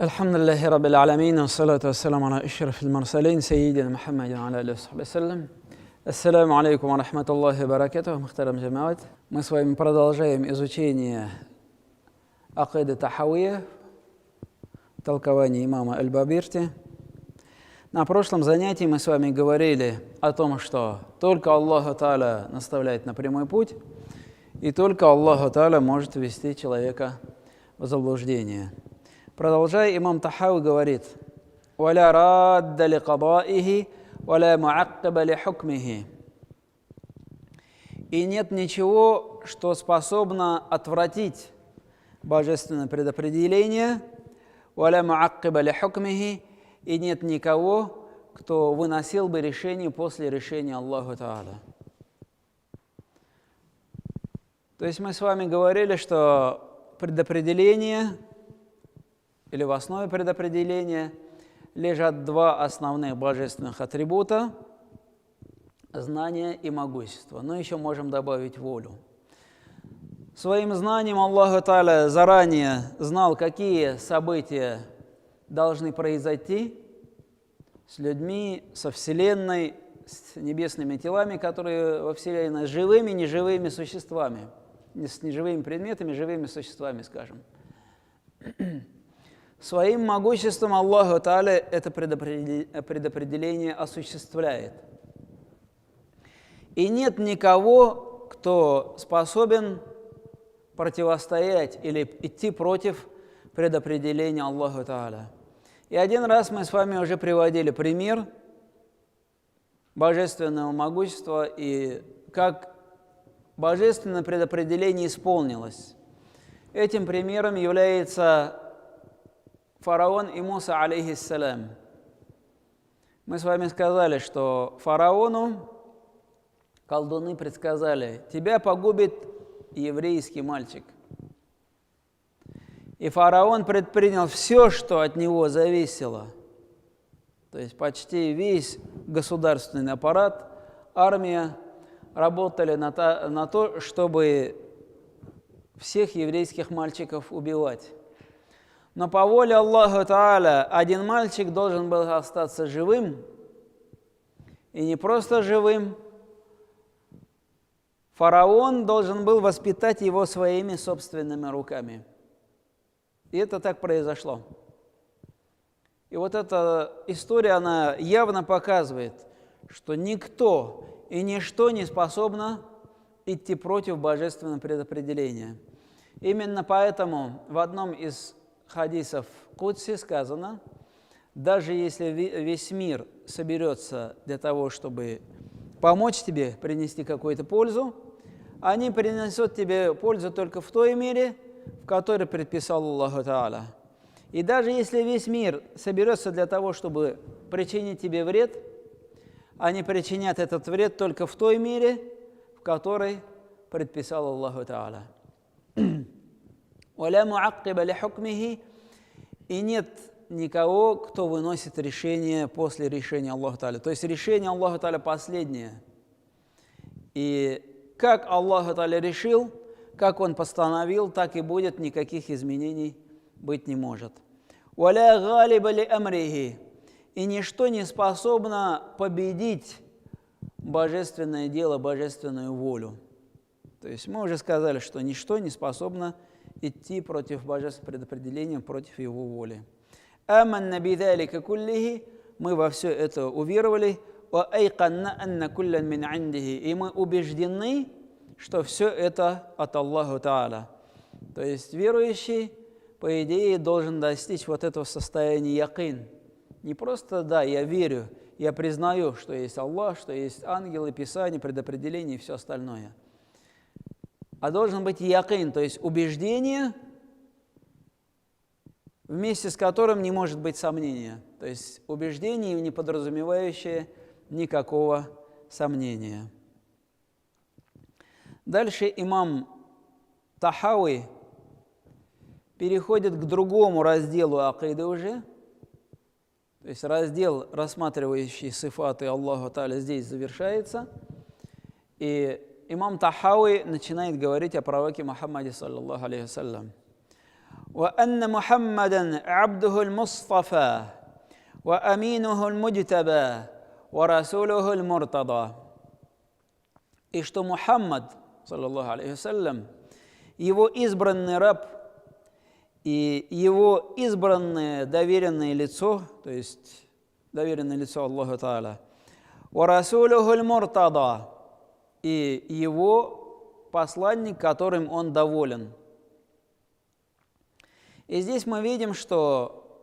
الحمد لله رب العالمين والصلاة والسلام على أشرف المرسلين سيدنا محمد وعلى آله وصحبه وسلم. Ассаляму алейкум ва рахматуллахи ва баракатуху, мухтарам джамаат. Мы с вами продолжаем изучение акиды тахавия, толкования имама Аль-Бабирти. На прошлом занятии мы с вами говорили о том, что только Аллах Та'аля наставляет на прямой путь, и только Аллах Та'аля может ввести человека в заблуждение. Продолжая, имам Тахави говорит: «Валя радда ли кадаихи, валя муаккаба ли хукмихи». И нет ничего, что способно отвратить божественное предопределение, валя муаккаба ли хукмихи, и нет никого, кто выносил бы решение после решения Аллаха Та'аля. То есть мы с вами говорили, что предопределение, или в основе предопределения лежат два основных божественных атрибута – знание и могущество. Но еще можем добавить волю. Своим знанием Аллах Та'аля заранее знал, какие события должны произойти с людьми, со Вселенной, с небесными телами, которые во Вселенной, с живыми, неживыми существами, не с неживыми предметами, живыми существами, скажем. Своим могуществом Аллах Та'аля это предопределение осуществляет. И нет никого, кто способен противостоять или идти против предопределения Аллаха Та'аля. И один раз мы с вами уже приводили пример божественного могущества и как божественное предопределение исполнилось. Этим примером является фараон и Муса, алейхиссалям. Мы с вами сказали, что фараону колдуны предсказали: тебя погубит еврейский мальчик. И фараон предпринял все, что от него зависело. То есть почти весь государственный аппарат, армия работали на то, чтобы всех еврейских мальчиков убивать. Но по воле Аллаха Та'аля один мальчик должен был остаться живым, и не просто живым. Фараон должен был воспитать его своими собственными руками. И это так произошло. И вот эта история, она явно показывает, что никто и ничто не способно идти против божественного предопределения. Именно поэтому в одном из хадисов Кудси сказано: даже если весь мир соберется для того, чтобы помочь тебе принести какую-то пользу, они принесут тебе пользу только в той мере, в которой предписал Аллах Та'аля. И даже если весь мир соберется для того, чтобы причинить тебе вред, они причинят этот вред только в той мере, в которой предписал Аллах Та'аля. «Валя муаккиба ли хукмихи», и нет никого, кто выносит решение после решения Аллаха Та'аля. То есть решение Аллаха Та'аля последнее. И как Аллах Та'аля решил, как Он постановил, так и будет, никаких изменений быть не может. «Валя галиба ли амрихи», и ничто не способно победить божественное дело, божественную волю. То есть мы уже сказали, что ничто не способно идти против божественного предопределения, против его воли. «Аманна бидалика куллихи», мы во все это уверовали, «Ва айканна анна куллян мин андихи», и мы убеждены, что все это от Аллаха Та'аля. То есть верующий, по идее, должен достичь вот этого состояния якин. Не просто «да, я верю, я признаю, что есть Аллах, что есть ангелы, Писание, предопределение и все остальное». А должен быть якин, то есть убеждение, вместе с которым не может быть сомнения. То есть убеждение, не подразумевающее никакого сомнения. Дальше имам Тахави переходит к другому разделу акиды уже. То есть раздел, рассматривающий сифаты Аллаха Та'аля, здесь завершается. И имам Тахави начинает говорить о пророке Мухаммаде, саллаллаху алейхи вассалям. وأن محمدا عبده المصطفى وأمينه المجتبى ورسوله المرتضى. И что Мухаммад, саллаллаху алейхи вассалям, его избранный раб и его избранное доверенное лицо, то есть доверенное лицо Аллаху Та'аля, وَرَسُولُهُ الْمُرْتَضَى, и его посланник, которым он доволен. И здесь мы видим, что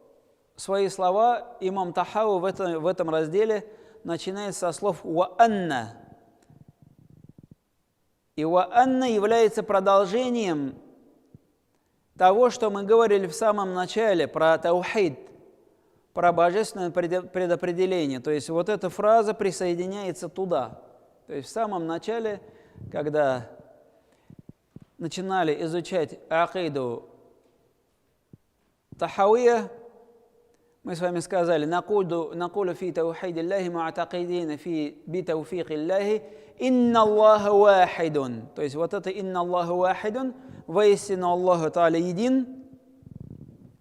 свои слова имам Тахауи в этом разделе начинает со слов «Ва-анна». И «Ва-анна» является продолжением того, что мы говорили в самом начале про таухид, про божественное предопределение. То есть вот эта фраза присоединяется туда. То есть в самом начале, когда начинали изучать акиду Тахауия, мы с вами сказали, «Накулю фи таухид Аллахи ма'атакидина фи битауфик Аллахи, инна Аллаха вахидун». То есть вот это «инна Аллаха вахидун», «воистину Аллаху Та'аля един»,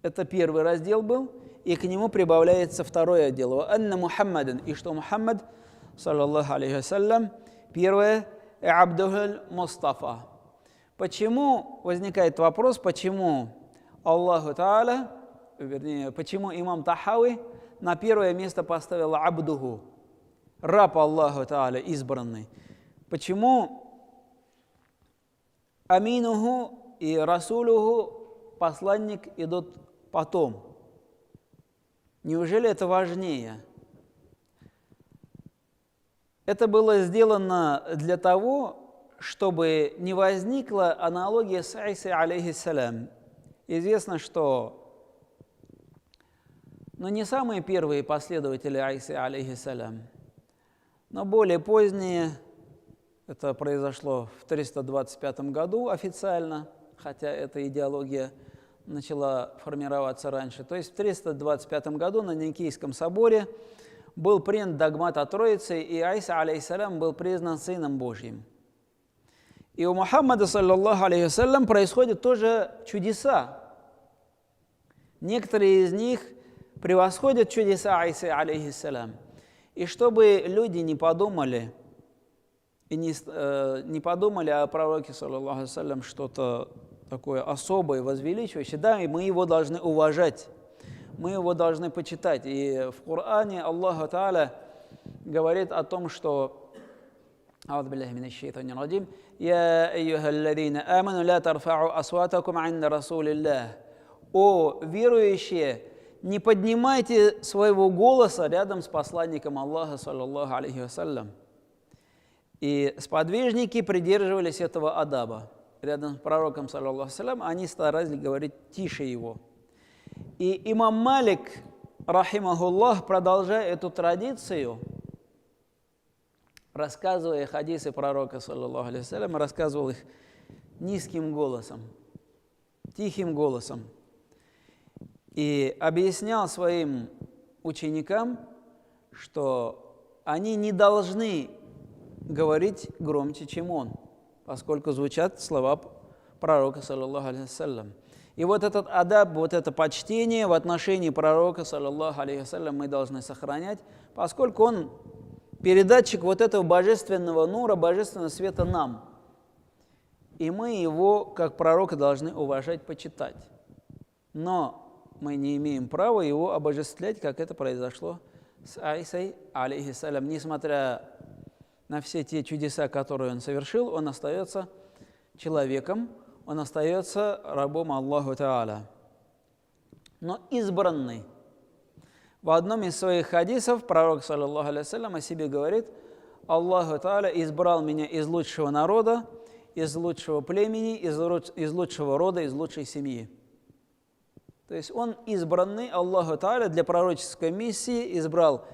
это первый раздел был, и к нему прибавляется второй отдел. «Анна Мухаммадан», и что Мухаммад, саллаллаху алейхи вассалям, первое, «Абдухуль Мустафа». Почему, возникает вопрос, почему Аллаху Та'аля, вернее, почему имам Тахауи на первое место поставил «Абдуху», раб Аллаху Та'аля, избранный. Почему «Аминуху» и «Расулуху», посланник, идут потом? Неужели это важнее? Это было сделано для того, чтобы не возникла аналогия с Исой алейхиссалям. Известно, что не самые первые последователи Исы алейхиссалям, но более поздние, это произошло в 325 году официально, хотя эта идеология начала формироваться раньше. То есть в 325 году на Никейском соборе был принят догмат о Троице, и Иса алейхиссалям был признан Сыном Божьим. И у Мухаммада, саллаллаху алейхи вассалям, происходят тоже чудеса. Некоторые из них превосходят чудеса Исы алейхиссалям. И чтобы люди не подумали, не подумали о пророке, саллаллаху алейхи вассалям, что-то такое особое, возвеличивающее, да, и мы его должны уважать, мы его должны почитать. И в Коране Аллах Та'аля говорит о том, что «А'удhu биллахи минаш шайтанир раджим, я айюхалладзина аману ла тарфа'у асватакум инда расулиллах». О верующие, не поднимайте своего голоса рядом с посланником Аллаха, саллаллаху алейхи вассалям. И сподвижники придерживались этого адаба. Рядом с пророком, саллаллаху алейхи вассалям, они старались говорить тише его. И имам Малик, рахимахуллах, продолжая эту традицию, рассказывая хадисы пророка, саллаллаху алейхи вассалям, рассказывал их низким голосом, тихим голосом. И объяснял своим ученикам, что они не должны говорить громче, чем он, поскольку звучат слова пророка, саллаллаху алейхи вассалям. И вот этот адаб, вот это почтение в отношении пророка, саллаллаху алейхи вассалям, мы должны сохранять, поскольку он передатчик вот этого божественного нура, божественного света нам. И мы его, как пророка, должны уважать, почитать. Но мы не имеем права его обожествлять, как это произошло с Исой алейхиссалям. Несмотря на все те чудеса, которые он совершил, он остается человеком, он остается рабом Аллаху Та'аля. Но избранный. В одном из своих хадисов пророк, саллаллаху алейхи вассалям, о себе говорит: Аллаху Та'аля избрал меня из лучшего народа, из лучшего племени, из лучшего рода, из лучшей семьи. То есть он избранный, Аллаху Та'аля для пророческой миссии избрал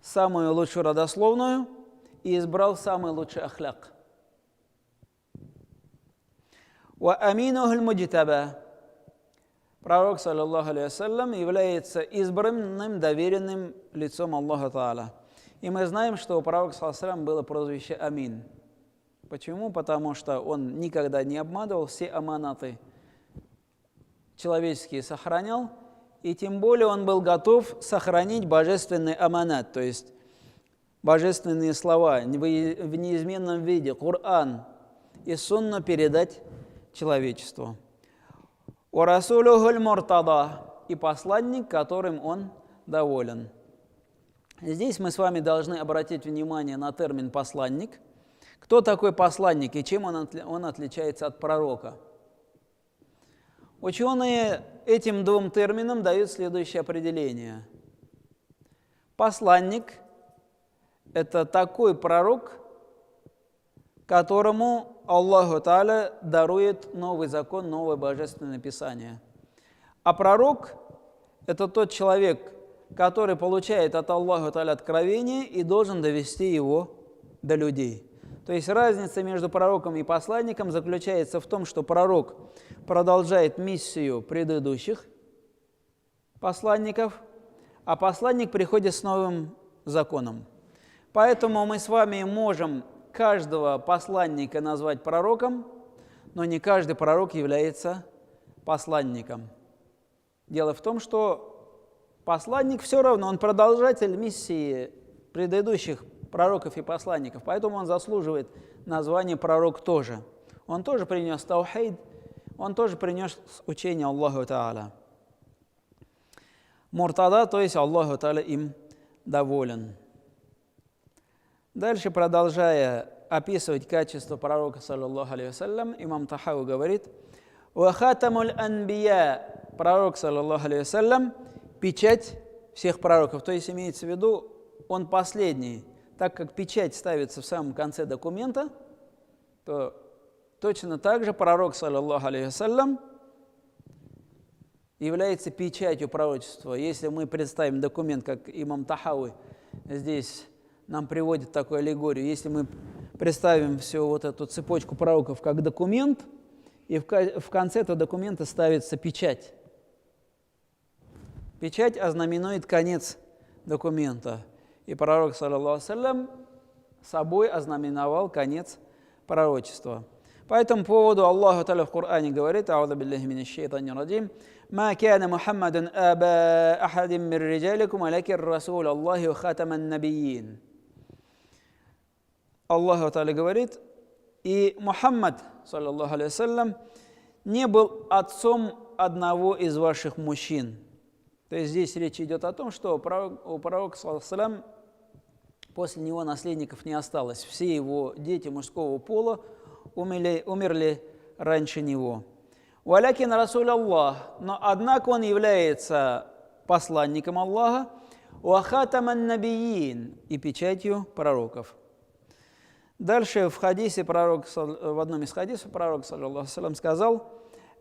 самую лучшую родословную и избрал самый лучший ахляк. Ва аминухуль муджтаба. Пророк, саллаллаху алейхи вассалям, является избранным, доверенным лицом Аллаха Та'аля. И мы знаем, что у пророка, саллаллаху алейхи вассалям, было прозвище Амин. Почему? Потому что он никогда не обманывал, все аманаты человеческие сохранял, и тем более он был готов сохранить божественный аманат, то есть божественные слова в неизменном виде, Коран и Сунну передать человечеству. «Ва расулухуль муртада» и посланник, которым он доволен. Здесь мы с вами должны обратить внимание на термин «посланник». Кто такой посланник и чем он отличается от пророка? Ученые этим двум терминам дают следующее определение. Посланник – это такой пророк, которому Аллаху Тааля дарует новый закон, новое божественное писание. А пророк – это тот человек, который получает от Аллаха Тааля откровение и должен довести его до людей. То есть разница между пророком и посланником заключается в том, что пророк продолжает миссию предыдущих посланников, а посланник приходит с новым законом. Поэтому мы с вами можем каждого посланника назвать пророком, но не каждый пророк является посланником. Дело в том, что посланник все равно, он продолжатель миссии предыдущих пророков и посланников, поэтому он заслуживает названия пророк тоже. Он тоже принес таухид, он тоже принес учение Аллаху Тааля. Муртада, то есть Аллаху Тааля им доволен. Дальше, продолжая описывать качество пророка, саллаллаху алейхи вассалям, имам Тахауи говорит: «Ва хатамуль анбия», пророк, саллаллаху алейхи вассалям, печать всех пророков. То есть имеется в виду, он последний. Так как печать ставится в самом конце документа, то точно так же пророк, саллаллаху алейхи вассалям, является печатью пророчества. Если мы представим документ, как имам Тахауи здесь нам приводит такую аллегорию, если мы представим всю вот эту цепочку пророков как документ, и в конце этого документа ставится печать. Печать ознаменует конец документа. И пророк, саллаллаху алейхи вассалям, собой ознаменовал конец пророчества. По этому поводу Аллаху Тааля в Коране говорит: «А'удhu биллахи минаш шайтанир раджим, ма кана Мухаммадун аба ахадин мир риджаликум, валякин расул Аллахи ва хатаман набийин». Аллаху Тааля говорит: и Мухаммад, саллаллаху алейхи вассалям, не был отцом одного из ваших мужчин. То есть здесь речь идет о том, что у пророка, саллаллаху алейхи вассалям, после него наследников не осталось. Все его дети мужского пола умерли раньше него. «Валякин расуль Аллах», но однако он является посланником Аллаха, «ва хатаман набийин» и печатью пророков. Дальше в одном из хадисов пророк, саллаллаху алейхи вассалям, сказал: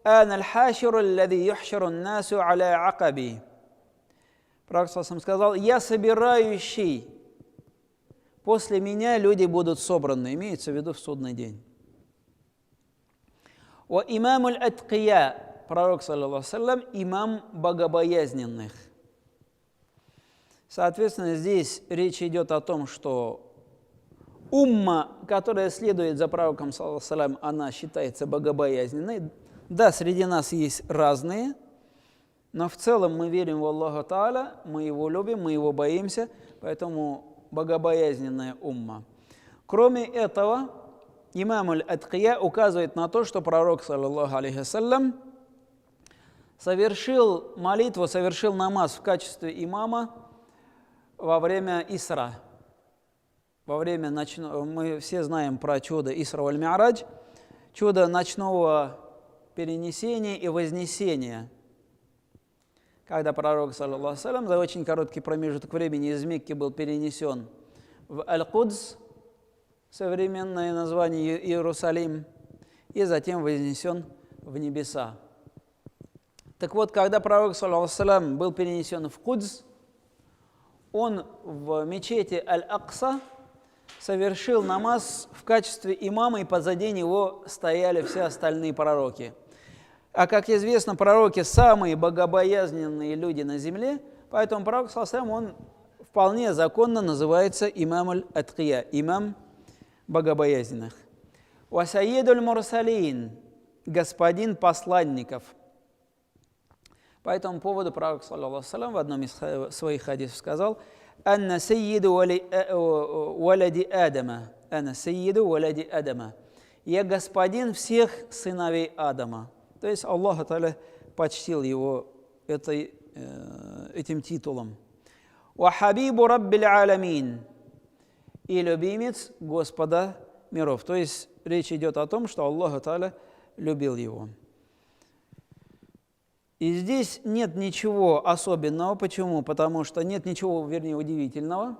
«Ана аль-хаширу аллади юхширу ан-насу аля акаби». Пророк саллаллаху алейхи вассалям сказал: «Я собирающий, после меня люди будут собраны», имеется в виду в судный день. «Ва имаму аль-аткия», пророк, саллаллаху алейхи вассалям, имам богобоязненных. Соответственно, здесь речь идет о том, что умма, которая следует за пророком, саллаллаху алейхи вассалям, она считается богобоязненной. Да, среди нас есть разные, но в целом мы верим в Аллаха Тааля, мы его любим, мы его боимся, поэтому богобоязненная умма. Кроме этого, имам аль-Аткия указывает на то, что пророк, саллаллаху алейхи вассалям, совершил молитву, совершил намаз в качестве имама во время Исра. Во время ночного, мы все знаем про чудо Исра валь-Ми'радж, чудо ночного перенесения и вознесения, когда пророк, саллаллаху алейхи вассалям, за очень короткий промежуток времени из Мекки был перенесен в Аль-Кудс, современное название Иерусалим, и затем вознесен в небеса. Так вот, когда пророк, саллаллаху алейхи вассалям, был перенесен в Кудс, он в мечети Аль-Акса совершил намаз в качестве имама, и позади него стояли все остальные пророки. А как известно, пророки самые богобоязненные люди на земле, поэтому пророк, саллаллаху алейхи вассалям, он вполне законно называется имам аль-Аткия, имам богобоязненных. «Ва сайидуль мурсалин», господин посланников. По этому поводу пророк, саллаллаху алейхи в одном из своих хадисов сказал: «Анна сайиду валяди Адама». «Анна сайиду валяди Адама». «Я господин всех сыновей Адама». То есть Аллах Та'аля почтил его этим титулом. «Ва хабибу раббил аламин». И любимец Господа миров. То есть речь идет о том, что Аллах Та'аля любил его. И здесь нет ничего особенного. Почему? Потому что нет ничего, вернее, удивительного.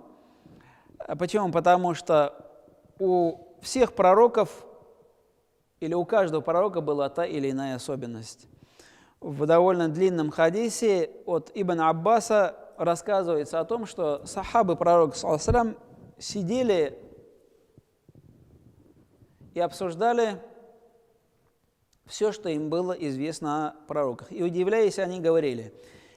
Почему? Потому что у всех пророков или у каждого пророка была та или иная особенность. В довольно длинном хадисе от Ибн Аббаса рассказывается о том, что сахабы пророка саллаллаху алейхи ва саллям сидели и обсуждали все, что им было известно о пророках. И удивляясь, они говорили: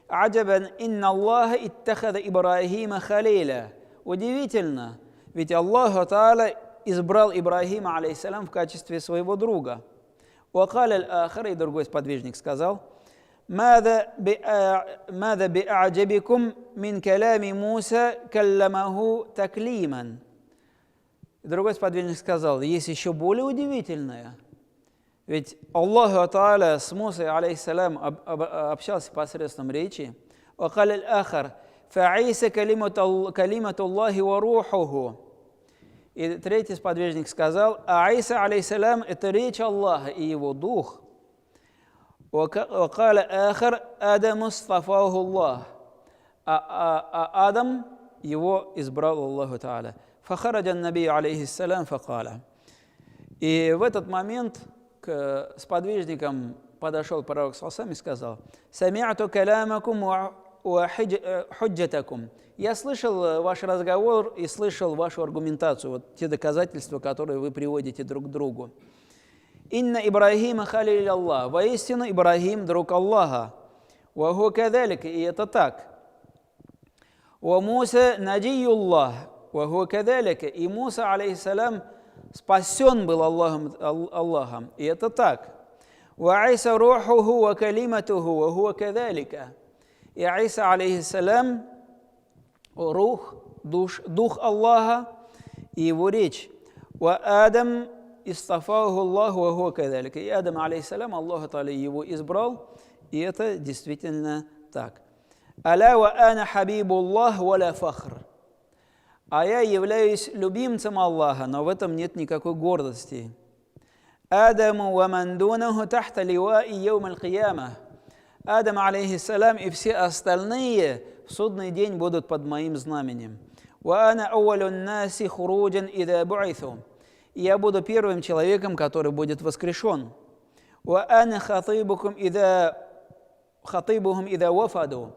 «Аджабан инна Аллаха иттахада Ибрахима халиля». Удивительно, ведь Аллаху Та'аля избрал Ибрахима, алейхиссалям, в качестве своего друга. «Вакаль аль-ахар», и другой сподвижник сказал: «Мада би'аджабикум мин калями Муса калламаху таклиман». Другой сподвижник сказал: есть еще более удивительное. Ведь Аллах Та'аля с Мусой, алейхиссалям, общался посредством речи. «Вакаль аль-ахар фа'иса калимату Аллахи ва рухуху». И третий сподвижник сказал: а Иса, алейхиссалям, это речь Аллаха и его дух. «Вакаль аль-ахар Адаму стафаху Аллах». А Адам его избрал Аллаху Та'аля. «Фахараджа наби, алейхиссалям, факаля». И в этот момент к сподвижникам подошел пророк саллаллаху и сказал: «Сами'ту калямакум ва худжатакум». Я слышал ваш разговор и слышал вашу аргументацию, вот те доказательства, которые вы приводите друг к другу. «Инна Ибрахима халиль Аллах». Воистину, Ибрахим – друг Аллаха. «Ва ху кадалик», и это так. «Ва Муса надиюллах». «Ва ху кадалик», и Муса, алейхиссалям, спасен был Аллахом, и это так. «Ва Иса рухуху ва калиматуху, ва ху кадалик». И Иса, алейхиссалям, рух, дух Аллаха и его речь. «Ва Адам истафаху Аллаху ва хуа кадалик». И Адам, алейхиссалям, Аллах Та'аля его избрал, и это действительно так. «Аля ва ана хабибуллах ва ла фахр». А я являюсь любимцем Аллаха, но в этом нет никакой гордости. «Адаму ва мандунаху тахта ливаи яум аль-кияма». Адам, алейхиссалям, и все остальные в судный день будут под моим знаменем. «Ва ана ауалю наси хуруджан ида бу'иту». И я буду первым человеком, который будет воскрешен. «Ва ана хатибухум ида вафаду».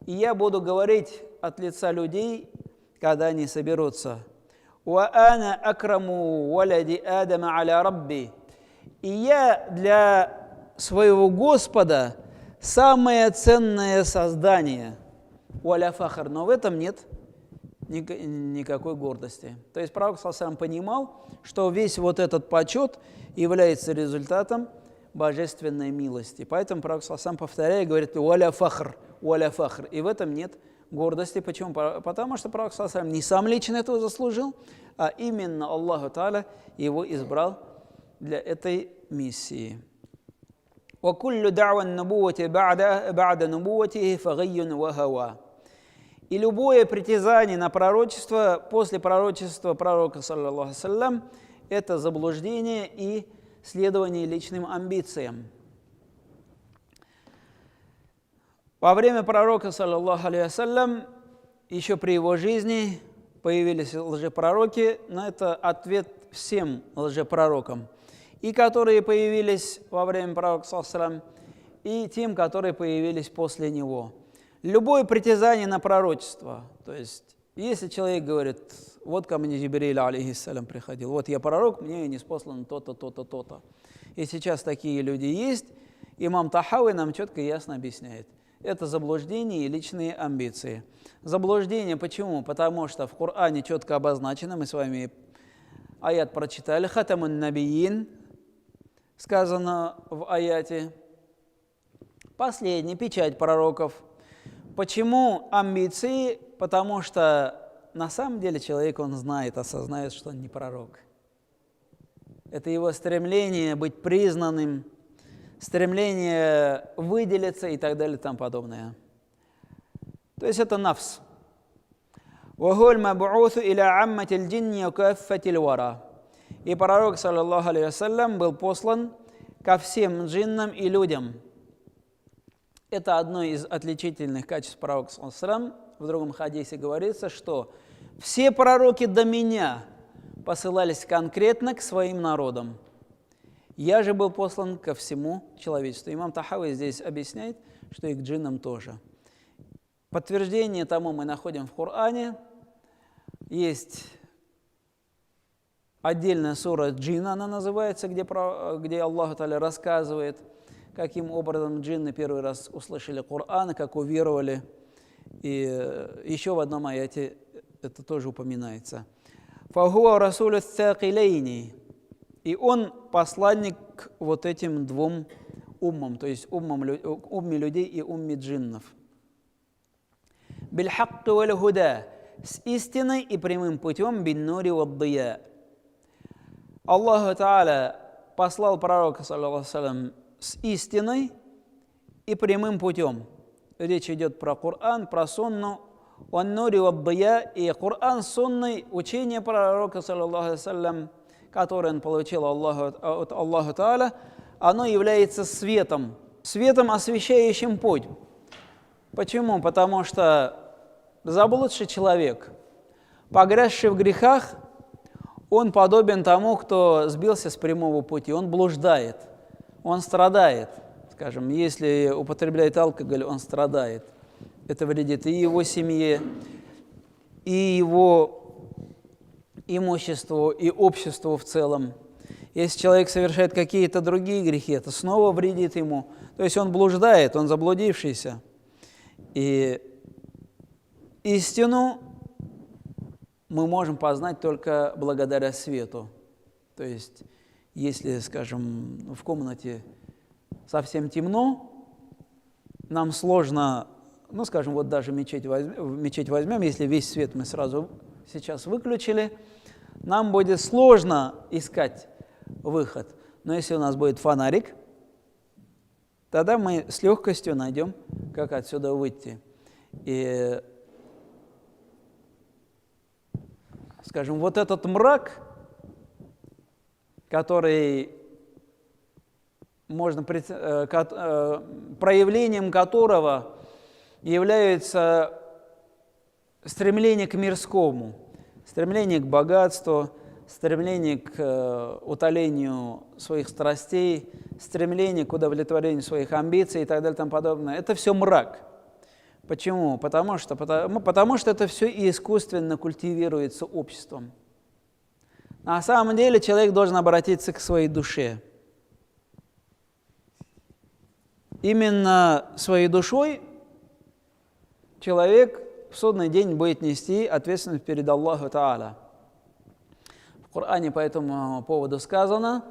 И я буду говорить от лица людей, когда они соберутся. «Ва ана акраму валяди Адама аля рабби». И я для своего Господа самое ценное создание. «Валя фахар». Но в этом нет никакой гордости. То есть пророк саллаллаху понимал, что весь вот этот почет является результатом божественной милости. Поэтому пророк саллаллаху повторяя, говорит: «Валя фахр, валя фахр». И в этом нет гордости. Почему? Потому что пророк саллаллаху не сам лично этого заслужил, а именно Аллаху Та'аля его избрал для этой миссии. «Вакуллю да'ван нубуати ба'да нубуатихи фагайюн вахава». И любое притязание на пророчество после пророчества пророка, саллаллаху алейхи ва саллям, это заблуждение и следование личным амбициям. Во время пророка, саллаллаху алейхи ва саллям, еще при его жизни появились лжепророки, но это ответ всем лжепророкам, и которые появились во время пророка, саллаллаху алейхи ва саллям, и тем, которые появились после него. Любое притязание на пророчество, то есть, если человек говорит: вот ко мне Джибриль, алейхиссалям, приходил, вот я пророк, мне ниспослано то-то, то-то, то-то. И сейчас такие люди есть, имам Тахави нам четко и ясно объясняет. Это заблуждение и личные амбиции. Заблуждение почему? Потому что в Коране четко обозначено, мы с вами аят прочитали, «Хатамун набиин», сказано в аяте, Последний, печать пророков. Почему амбиции? Потому что на самом деле человек, он знает, осознает, что он не пророк. Это его стремление быть признанным, стремление выделиться и так далее и тому подобное. То есть это нафс. И пророк, саллаллаху алейхи вассалям, был послан ко всем джиннам и людям. Это одно из отличительных качеств пророка, саллаллаху алейхи вассалям. В другом хадисе говорится, что все пророки до меня посылались конкретно к своим народам. Я же был послан ко всему человечеству. Имам Тахави здесь объясняет, что и к джиннам тоже. Подтверждение тому мы находим в Коране. Есть отдельная сура джинна, она называется, где Аллах Та'аля рассказывает, каким образом джинны первый раз услышали Коран, как уверовали. И еще в одном аяте это тоже упоминается. «Фахуа расулю цакилейни». И он посланник к вот этим двум уммам, то есть умме людей и умме джиннов. «Бильхакки валь худа», с истиной и прямым путем, бин-нури вад-дия. Аллаху Та'аля послал пророка, саллаллаху алейхи вассалям, с истиной и прямым путем. Речь идет про Коран, про сунну, ван-нури вад-дия, и Коран, сунной, учение пророка, саллаллаху алейхи вассалям, которое он получил от Аллаха Та'аля, оно является светом, освещающим путь. Почему? Потому что заблудший человек, погрязший в грехах, он подобен тому, кто сбился с прямого пути, он блуждает, он страдает. Скажем, если употребляет алкоголь, он страдает. Это вредит и его семье, и его имуществу, и обществу в целом. Если человек совершает какие-то другие грехи, это снова вредит ему. То есть он блуждает, он заблудившийся. И истину мы можем познать только благодаря свету. То есть, если, скажем, в комнате совсем темно, нам сложно, ну, скажем, вот даже мечеть возьмем, если весь свет мы сразу сейчас выключили, нам будет сложно искать выход. Но если у нас будет фонарик, тогда мы с легкостью найдем, как отсюда выйти. И, скажем, вот этот мрак, который проявлением которого является стремление к мирскому, стремление к богатству, стремление к утолению своих страстей, стремление к удовлетворению своих амбиций и так далее и тому подобное. Это все мрак. Почему? Потому что это все искусственно культивируется обществом. На самом деле человек должен обратиться к своей душе. Именно своей душой человек в судный день будет нести ответственность перед Аллаху Та'аля. В Коране по этому поводу сказано: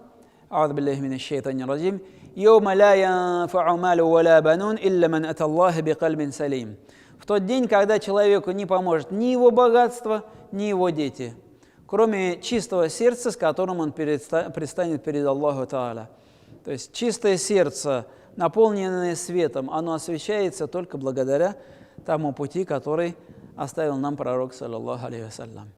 «А'удhu биллахи минаш шайтанир раджим, йома ла янфа'у малу ва ла банун илля ман ата Аллаха бикальбин салим». В тот день, когда человеку не поможет ни его богатство, ни его дети, кроме чистого сердца, с которым он предстанет перед Аллаху Та'аля. То есть чистое сердце, наполненное светом, оно освещается только благодаря тому пути, который оставил нам пророк, саллаллаху алейхи вассалям.